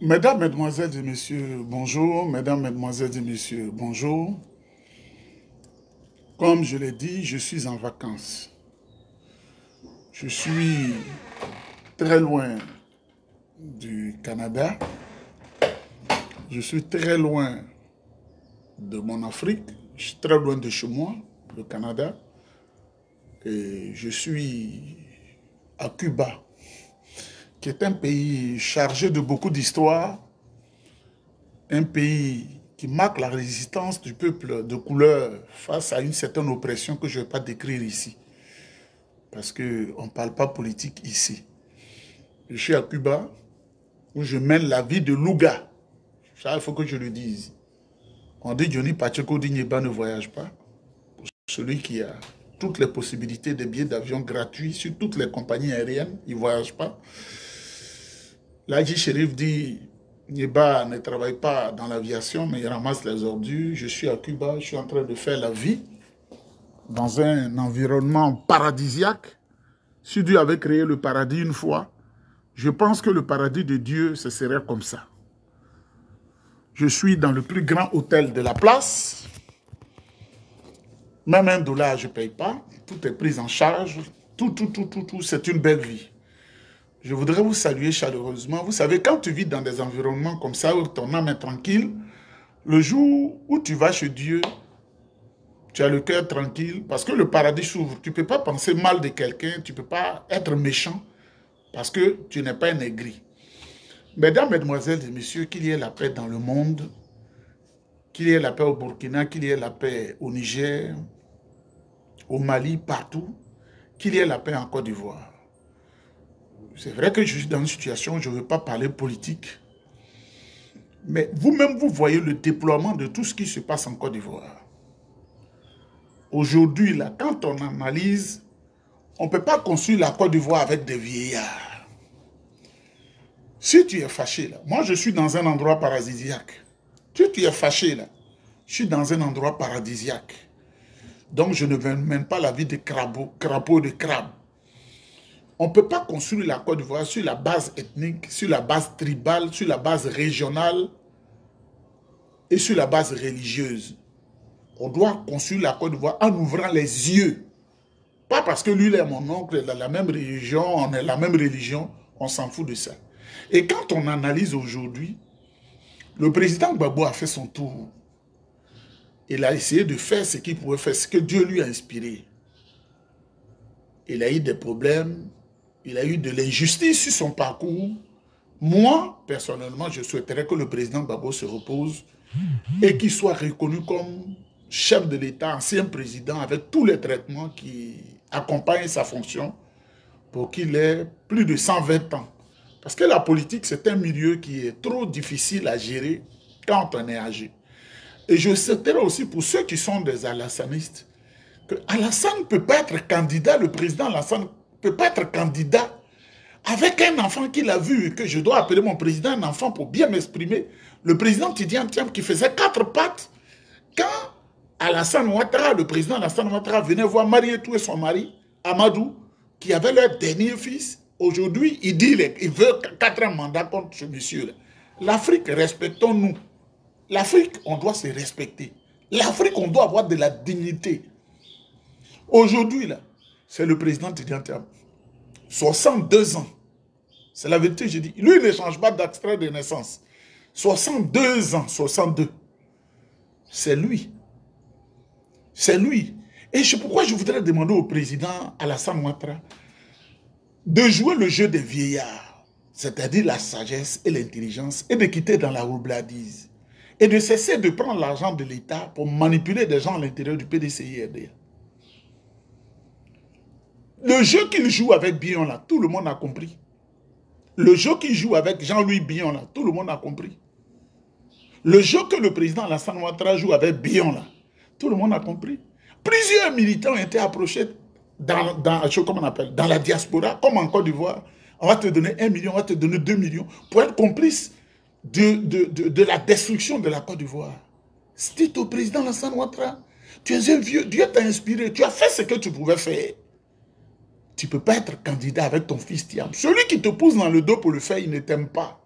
Mesdames, Mesdemoiselles et Messieurs, bonjour. Mesdames, Mesdemoiselles et Messieurs, bonjour. Comme je l'ai dit, je suis en vacances. Je suis très loin du Canada. Je suis très loin de mon Afrique. Je suis très loin de chez moi, le Canada. Et je suis à Cuba, qui est un pays chargé de beaucoup d'histoire, un pays qui marque la résistance du peuple de couleur face à une certaine oppression que je ne vais pas décrire ici, parce qu'on ne parle pas politique ici. Je suis à Cuba, où je mène la vie de Louga. Ça, il faut que je le dise. On dit Johnny Pacheco Digneba ne voyage pas. Pour celui qui a toutes les possibilités de billets d'avion gratuits sur toutes les compagnies aériennes, il ne voyage pas. L'Aji Sherif dit Nieba ne travaille pas dans l'aviation, mais il ramasse les ordures. Je suis à Cuba, je suis en train de faire la vie dans un environnement paradisiaque. Si Dieu avait créé le paradis une fois, je pense que le paradis de Dieu, ce serait comme ça. Je suis dans le plus grand hôtel de la place. Même $1, je ne paye pas. Tout est pris en charge. Tout, c'est une belle vie. Je voudrais vous saluer chaleureusement. Vous savez, quand tu vis dans des environnements comme ça, où ton âme est tranquille, le jour où tu vas chez Dieu, tu as le cœur tranquille, parce que le paradis s'ouvre. Tu ne peux pas penser mal de quelqu'un, tu ne peux pas être méchant, parce que tu n'es pas un aigri. Mesdames, Mesdemoiselles et Messieurs, qu'il y ait la paix dans le monde, qu'il y ait la paix au Burkina, qu'il y ait la paix au Niger, au Mali, partout, qu'il y ait la paix en Côte d'Ivoire. C'est vrai que je suis dans une situation où je ne veux pas parler politique, mais vous-même, vous voyez le déploiement de tout ce qui se passe en Côte d'Ivoire. Aujourd'hui, là, quand on analyse, on ne peut pas construire la Côte d'Ivoire avec des vieillards. Si tu es fâché, là, moi je suis dans un endroit paradisiaque. Si tu es fâché, là, je suis dans un endroit paradisiaque. Donc je ne mène pas la vie de crapaud de crabe. On ne peut pas construire la Côte d'Ivoire sur la base ethnique, sur la base tribale, sur la base régionale et sur la base religieuse. On doit construire la Côte d'Ivoire en ouvrant les yeux. Pas parce que lui, il est mon oncle, il a la même religion, on est la même religion, on s'en fout de ça. Et quand on analyse aujourd'hui, le président Gbagbo a fait son tour. Il a essayé de faire ce qu'il pouvait faire, ce que Dieu lui a inspiré. Il a eu des problèmes, il a eu de l'injustice sur son parcours. Moi, personnellement, je souhaiterais que le président Gbagbo se repose et qu'il soit reconnu comme chef de l'État, ancien président, avec tous les traitements qui accompagnent sa fonction pour qu'il ait plus de 120 ans. Parce que la politique, c'est un milieu qui est trop difficile à gérer quand on est âgé. Et je souhaiterais aussi pour ceux qui sont des alassanistes, que Alassane ne peut pas être candidat, le président Alassane ne peut pas être candidat avec un enfant qu'il a vu, que je dois appeler mon président un enfant pour bien m'exprimer. Le président Tidiane Thiam qui faisait 4 pattes, quand Alassane Ouattara, le président Alassane Ouattara venait voir Marietou et son mari, Amadou, qui avait leur dernier fils, aujourd'hui, il dit qu'il veut 4 mandats contre ce monsieur-là. L'Afrique, respectons-nous. L'Afrique, on doit se respecter. L'Afrique, on doit avoir de la dignité. Aujourd'hui, là, c'est le président Tidiane Thiam. 62 ans. C'est la vérité, je dis. Lui, il ne change pas d'extrait de naissance. 62 ans, 62. C'est lui. C'est lui. Et c'est pourquoi je voudrais demander au président Alassane Ouattara de jouer le jeu des vieillards, c'est-à-dire la sagesse et l'intelligence, et de quitter dans la roubladise. Et de cesser de prendre l'argent de l'État pour manipuler des gens à l'intérieur du PDCI-RDA. Le jeu qu'il joue avec Bion, là, tout le monde a compris. Le jeu qu'il joue avec Jean-Louis Bion, là, tout le monde a compris. Le jeu que le président Alassane Ouattara joue avec Bion, là, tout le monde a compris. Plusieurs militants ont été approchés dans la diaspora, comme en Côte d'Ivoire. On va te donner 1 million, on va te donner 2 millions pour être complice de la destruction de la Côte d'Ivoire. C'est au président Alassane Ouattara. Tu es un vieux, Dieu t'a inspiré, tu as fait ce que tu pouvais faire. Tu ne peux pas être candidat avec ton fils Thiam. Celui qui te pousse dans le dos pour le faire, il ne t'aime pas.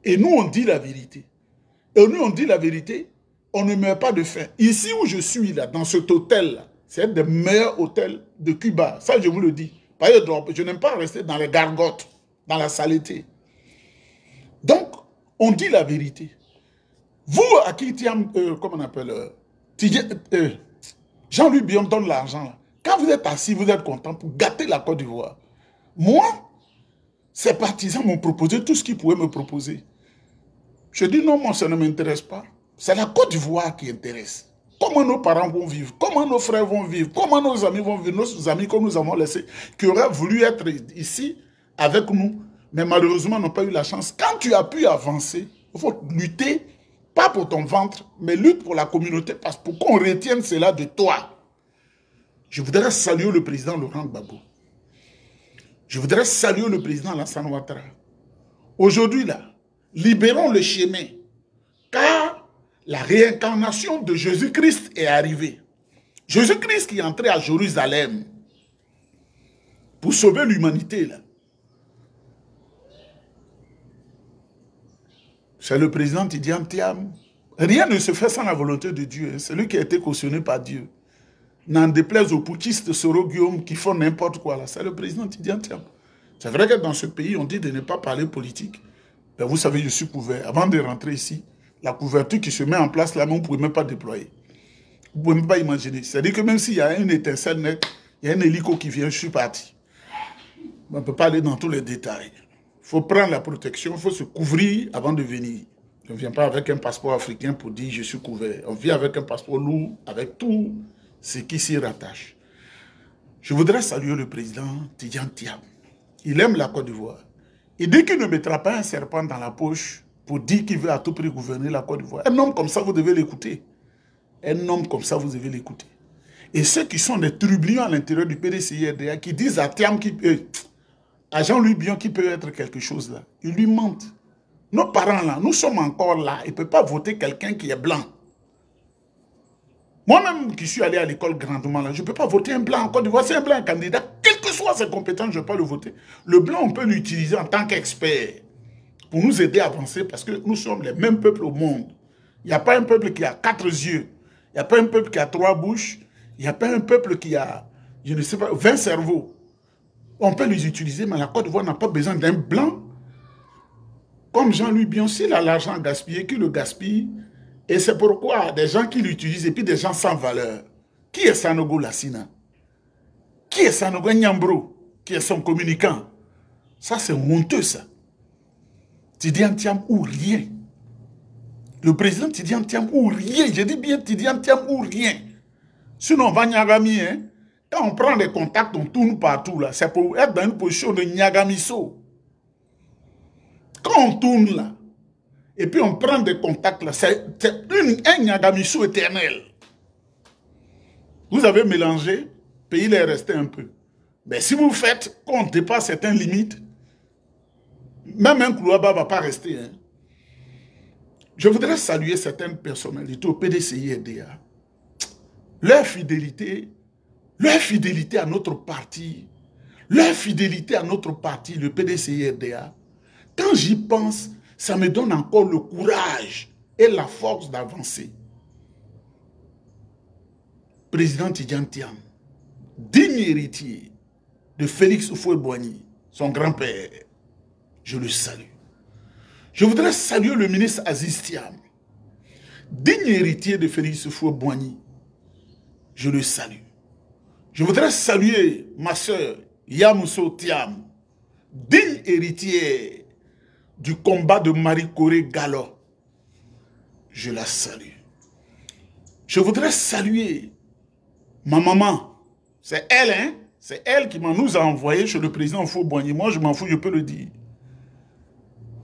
Et nous, on dit la vérité. Et nous, on dit la vérité, on ne meurt pas de faim. Ici où je suis, là, dans cet hôtel-là, c'est un des meilleurs hôtels de Cuba. Ça, je vous le dis. Je n'aime pas rester dans les gargotes, dans la saleté. Donc, on dit la vérité. Vous, à qui comment on appelle Jean-Louis Billon donne l'argent. Quand vous êtes assis, vous êtes content pour gâter la Côte d'Ivoire. Moi, ces partisans m'ont proposé tout ce qu'ils pouvaient me proposer. Je dis non, moi, ça ne m'intéresse pas. C'est la Côte d'Ivoire qui intéresse. Comment nos parents vont vivre, comment nos frères vont vivre, comment nos amis vont vivre, nos amis que nous avons laissés, qui auraient voulu être ici avec nous, mais malheureusement n'ont pas eu la chance. Quand tu as pu avancer, il faut lutter, pas pour ton ventre, mais lutte pour la communauté, parce pour qu'on retienne cela de toi. Je voudrais saluer le président Laurent Gbagbo. Je voudrais saluer le président Alassane Ouattara. Aujourd'hui, là, libérons le chemin, car la réincarnation de Jésus-Christ est arrivée. Jésus-Christ qui est entré à Jérusalem pour sauver l'humanité, là. C'est le président Tidiane Thiam. Rien ne se fait sans la volonté de Dieu. C'est lui qui a été cautionné par Dieu. N'en déplaise aux putschistes Soro Guillaume qui font n'importe quoi là. C'est le président Tidiane Thiam. C'est vrai que dans ce pays, on dit de ne pas parler politique. Mais vous savez, je suis couvert. Avant de rentrer ici, la couverture qui se met en place là, on ne pouvait même pas déployer. Vous ne pouvez même pas imaginer. C'est-à-dire que même s'il y a une étincelle nette, il y a un hélico qui vient, je suis parti. On ne peut pas aller dans tous les détails. Il faut prendre la protection, il faut se couvrir avant de venir. On ne vient pas avec un passeport africain pour dire je suis couvert. On vient avec un passeport lourd, avec tout ce qui s'y rattache. Je voudrais saluer le président Tidiane Thiam. Il aime la Côte d'Ivoire. Il dit qu'il ne mettra pas un serpent dans la poche pour dire qu'il veut à tout prix gouverner la Côte d'Ivoire. Un homme comme ça, vous devez l'écouter. Un homme comme ça, vous devez l'écouter. Et ceux qui sont des trublions à l'intérieur du PDCI-RDA, qui disent à Thiam, à Jean-Louis Billon qui peut être quelque chose là, ils lui mentent. Nos parents là, nous sommes encore là. Ils ne peuvent pas voter quelqu'un qui est blanc. Moi-même qui suis allé à l'école grandement là, je ne peux pas voter un blanc en Côte d'Ivoire. C'est un blanc candidat, quelles que soient ses compétences, je ne peux pas le voter. Le blanc, on peut l'utiliser en tant qu'expert pour nous aider à avancer parce que nous sommes les mêmes peuples au monde. Il n'y a pas un peuple qui a 4 yeux. Il n'y a pas un peuple qui a 3 bouches. Il n'y a pas un peuple qui a, je ne sais pas, 20 cerveaux. On peut les utiliser, mais la Côte d'Ivoire n'a pas besoin d'un blanc. Comme Jean-Louis Billon, s'il a l'argent gaspillé, qui le gaspille. Et c'est pourquoi des gens qui l'utilisent et puis des gens sans valeur. Qui est Sanogo Lassina? Qui est Sanogo Nyambro? Qui est son communicant? Ça, c'est honteux, ça. Tidiane Thiam ou rien. Le président Tidiane Thiam ou rien. Je dis bien Tidiane Thiam ou rien. Sinon, on va Nyagami, hein. Quand on prend des contacts, on tourne partout, là. C'est pour être dans une position de Nyagamiso. Quand on tourne, là, et puis on prend des contacts, là, c'est un Nyagamiso éternel. Vous avez mélangé, le pays est resté un peu. Mais si vous faites, quand on dépasse certaines limites, même un Koulouaba ne va pas rester. Hein. Je voudrais saluer certaines personnalités au PDCI-RDA. Leur fidélité à notre parti, le PDCI-RDA, quand j'y pense, ça me donne encore le courage et la force d'avancer. Président Tidiane Thiam, digne héritier de Félix Houphouët-Boigny, son grand-père, je le salue. Je voudrais saluer le ministre Aziz Thiam, digne héritier de Félix Houphouët-Boigny, je le salue. Je voudrais saluer ma soeur Yamousso Thiam, digne héritière du combat de Marie-Corée Gallo. Je la salue. Je voudrais saluer ma maman. C'est elle, hein? C'est elle qui nous a envoyé chez le président Houphouët-Boigny. Moi, je m'en fous, je peux le dire.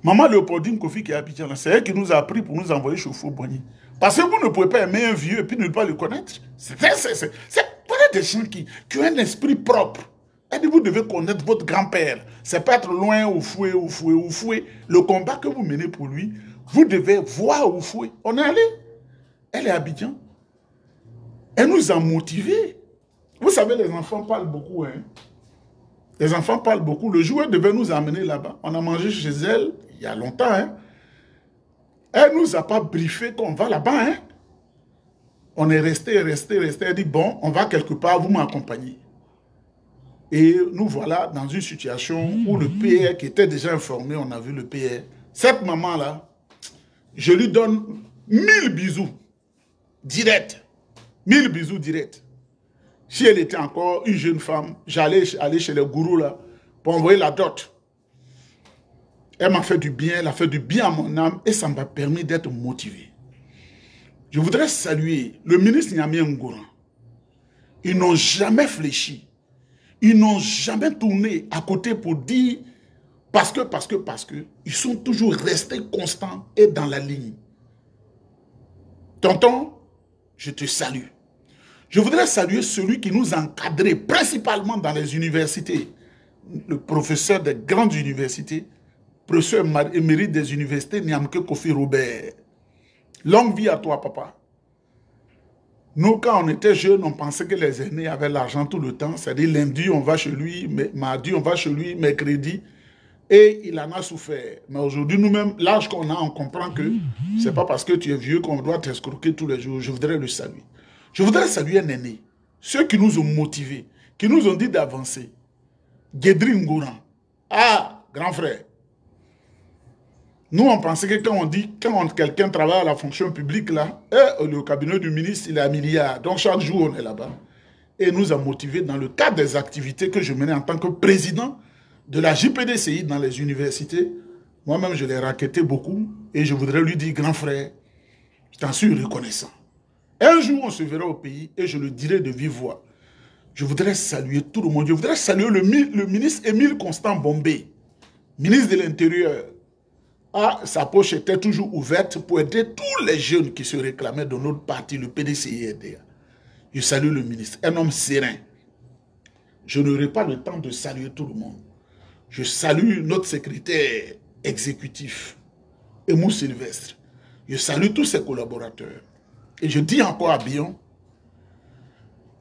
Maman Léopoldine Kofi qui est à Abidjan, c'est elle qui nous a appris pour nous envoyer chez Houphouët-Boigny. Parce que vous ne pouvez pas aimer un vieux et puis ne pas le connaître. C'est des gens qui ont un esprit propre. Et vous devez connaître votre grand-père. C'est pas être loin au fouet. Le combat que vous menez pour lui, vous devez voir au fouet. On est allé. Elle est à Abidjan. Elle nous a motivés. Vous savez, les enfants parlent beaucoup. Hein? Les enfants parlent beaucoup. Le jour où elle devait nous amener là-bas, on a mangé chez elle, il y a longtemps. Hein? Elle ne nous a pas briefé qu'on va là-bas. Hein? On est resté. Elle dit, bon, on va quelque part, vous m'accompagnez. Et nous voilà dans une situation où le PR qui était déjà informé, on a vu le PR. Cette maman-là, je lui donne 1000 bisous direct. 1000 bisous direct. Si elle était encore une jeune femme, j'allais aller chez les gourous là pour envoyer la dot. Elle m'a fait du bien, elle a fait du bien à mon âme et ça m'a permis d'être motivé. Je voudrais saluer le ministre Niamey Ngouran. Ils n'ont jamais fléchi. Ils n'ont jamais tourné à côté pour dire parce que. Ils sont toujours restés constants et dans la ligne. Tonton, je te salue. Je voudrais saluer celui qui nous a encadrés, principalement dans les universités. Le professeur des grandes universités, professeur émérite des universités, Niamke Kofi Robert. Longue vie à toi, papa. Nous, quand on était jeunes, on pensait que les aînés avaient l'argent tout le temps. C'est-à-dire, lundi, on va chez lui, mardi, on va chez lui, mercredi. Et il en a souffert. Mais aujourd'hui, nous-mêmes, l'âge qu'on a, on comprend que ce n'est pas parce que tu es vieux qu'on doit t'escroquer tous les jours. Je voudrais le saluer. Je voudrais saluer un aîné. Ceux qui nous ont motivés, qui nous ont dit d'avancer. Guédri Ngouran. Ah, grand frère. Nous, on pensait que quand on dit, quand quelqu'un travaille à la fonction publique, là, le cabinet du ministre, il est à milliard. Donc, chaque jour, on est là-bas. Et il nous a motivés dans le cadre des activités que je menais en tant que président de la JPDCI dans les universités. Moi-même, je l'ai raquetté beaucoup. Et je voudrais lui dire, grand frère, je t'en suis reconnaissant. Un jour, on se verra au pays et je le dirai de vive voix. Je voudrais saluer tout le monde. Je voudrais saluer le ministre Émile Constant Bombé, ministre de l'Intérieur. Ah, sa poche était toujours ouverte pour aider tous les jeunes qui se réclamaient de notre parti, le PDCI-RDA. Je salue le ministre, un homme serein. Je n'aurai pas le temps de saluer tout le monde. Je salue notre secrétaire exécutif, Emou Sylvestre. Je salue tous ses collaborateurs. Et je dis encore à Bion,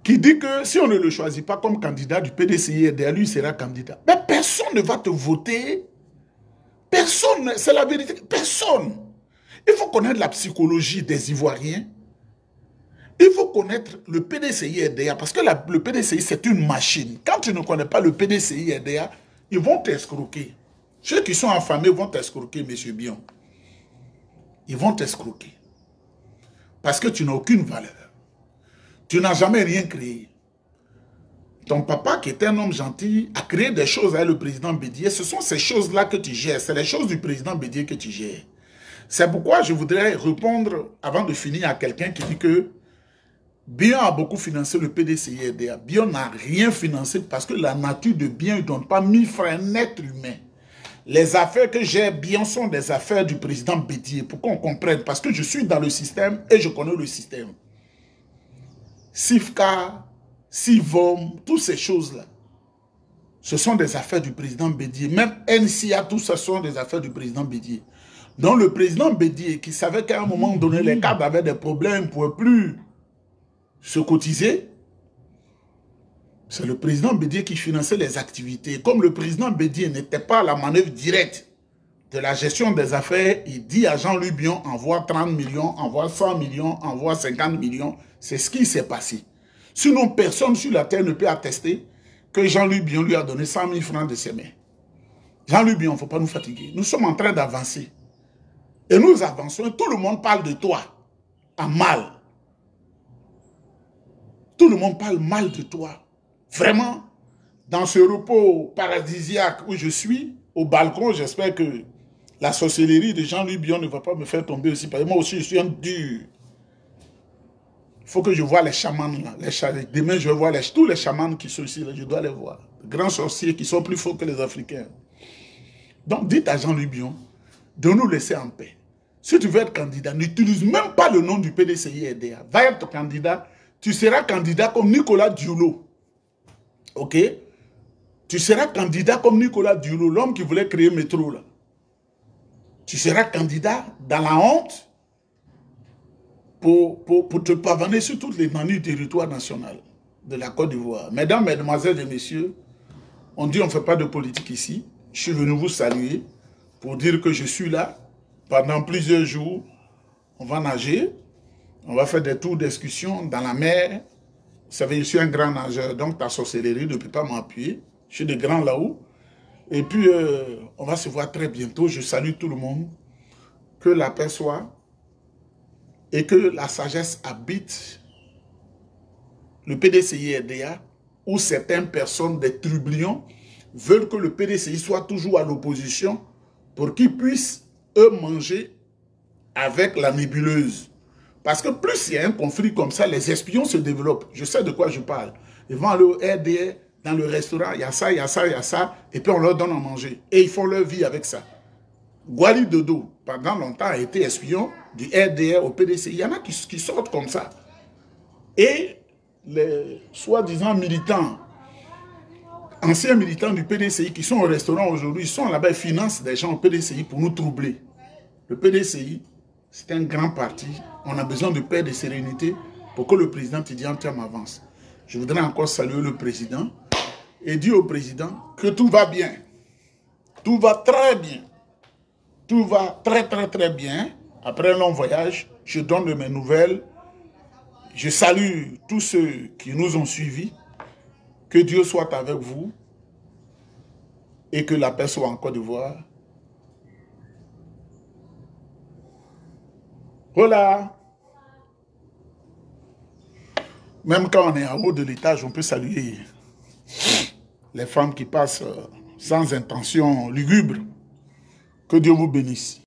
qui dit que si on ne le choisit pas comme candidat du PDCI-RDA, lui sera candidat. Mais personne ne va te voter. Personne, c'est la vérité, personne. Il faut connaître la psychologie des Ivoiriens. Il faut connaître le PDCI-RDA, parce que le PDCI, c'est une machine. Quand tu ne connais pas le PDCI-RDA, ils vont t'escroquer. Ceux qui sont affamés vont t'escroquer, monsieur Bion. Ils vont t'escroquer. Parce que tu n'as aucune valeur. Tu n'as jamais rien créé. Ton papa, qui était un homme gentil, a créé des choses avec le président Bédié. Ce sont ces choses-là que tu gères. C'est les choses du président Bédié que tu gères. C'est pourquoi je voudrais répondre, avant de finir, à quelqu'un qui dit que Bion a beaucoup financé le PDCI-RDA. Bion n'a rien financé parce que la nature de Bion ne donne pas 1000 francs à un être humain. Les affaires que j'ai, Bion, sont des affaires du président Bédié. Pour qu'on comprenne. Parce que je suis dans le système et je connais le système. Sifka, Sivom, toutes ces choses-là, ce sont des affaires du président Bédié. Même NCA, tout ça sont des affaires du président Bédié. Donc le président Bédié, qui savait qu'à un moment donné, les cadres avaient des problèmes, ne pouvaient plus se cotiser, c'est le président Bédié qui finançait les activités. Comme le président Bédié n'était pas à la manœuvre directe de la gestion des affaires, il dit à Jean-Louis Bion, envoie 30 millions, envoie 100 millions, envoie 50 millions. C'est ce qui s'est passé. Sinon, personne sur la terre ne peut attester que Jean-Louis Bion lui a donné 100 000 francs de ses mains. Jean-Louis Bion, il ne faut pas nous fatiguer. Nous sommes en train d'avancer. Et nous avançons, et tout le monde parle de toi, en mal. Tout le monde parle mal de toi. Vraiment, dans ce repos paradisiaque où je suis, au balcon, j'espère que la sorcellerie de Jean-Louis Bion ne va pas me faire tomber aussi. Parce que moi aussi, je suis un dur. Il faut que je voie les chamans là. Demain, je vais voir tous les chamans qui sont ici, là, je dois les voir. Les grands sorciers qui sont plus forts que les Africains. Donc, dites à Jean-Louis Bion de nous laisser en paix. Si tu veux être candidat, n'utilise même pas le nom du PDCI-RDA. Va être candidat. Tu seras candidat comme Nicolas Diolo. Ok? Tu seras candidat comme Nicolas Diolo, l'homme qui voulait créer métro là. Tu seras candidat dans la honte pour te pavaner sur toutes les manies du territoire national de la Côte d'Ivoire. Mesdames, mesdemoiselles et messieurs, on dit on ne fait pas de politique ici. Je suis venu vous saluer pour dire que je suis là Pendant plusieurs jours, on va nager, on va faire des tours d'excursion dans la mer. Vous savez, je suis un grand nageur, donc ta sorcellerie ne peut pas m'appuyer. Je suis de grand là-haut. Et puis, on va se voir très bientôt. Je salue tout le monde. Que la paix soit et que la sagesse habite le PDCI-RDA, où certaines personnes, des trublions, veulent que le PDCI soit toujours à l'opposition pour qu'ils puissent, eux, manger avec la nébuleuse. Parce que plus il y a un conflit comme ça, les espions se développent. Je sais de quoi je parle. Ils vont aller au RDA, dans le restaurant, il y a ça, il y a ça, il y a ça, et puis on leur donne à manger. Et ils font leur vie avec ça. Gwali Dodo, pendant longtemps, a été espion du RDA au PDCI. Il y en a qui sortent comme ça. Et les soi-disant militants, anciens militants du PDCI qui sont au restaurant aujourd'hui, ils sont là-bas, ils financent des gens au PDCI pour nous troubler. Le PDCI, c'est un grand parti. On a besoin de paix et de sérénité pour que le président Tidjane Thiam avance. Je voudrais encore saluer le président et dire au président que tout va bien. Tout va très bien. Tout va très bien. Après un long voyage, je donne de mes nouvelles. Je salue tous ceux qui nous ont suivis. Que Dieu soit avec vous et que la paix soit en Côte d'Ivoire. Voilà. Même quand on est en haut de l'étage, on peut saluer les femmes qui passent sans intention lugubre. Que Dieu vous bénisse.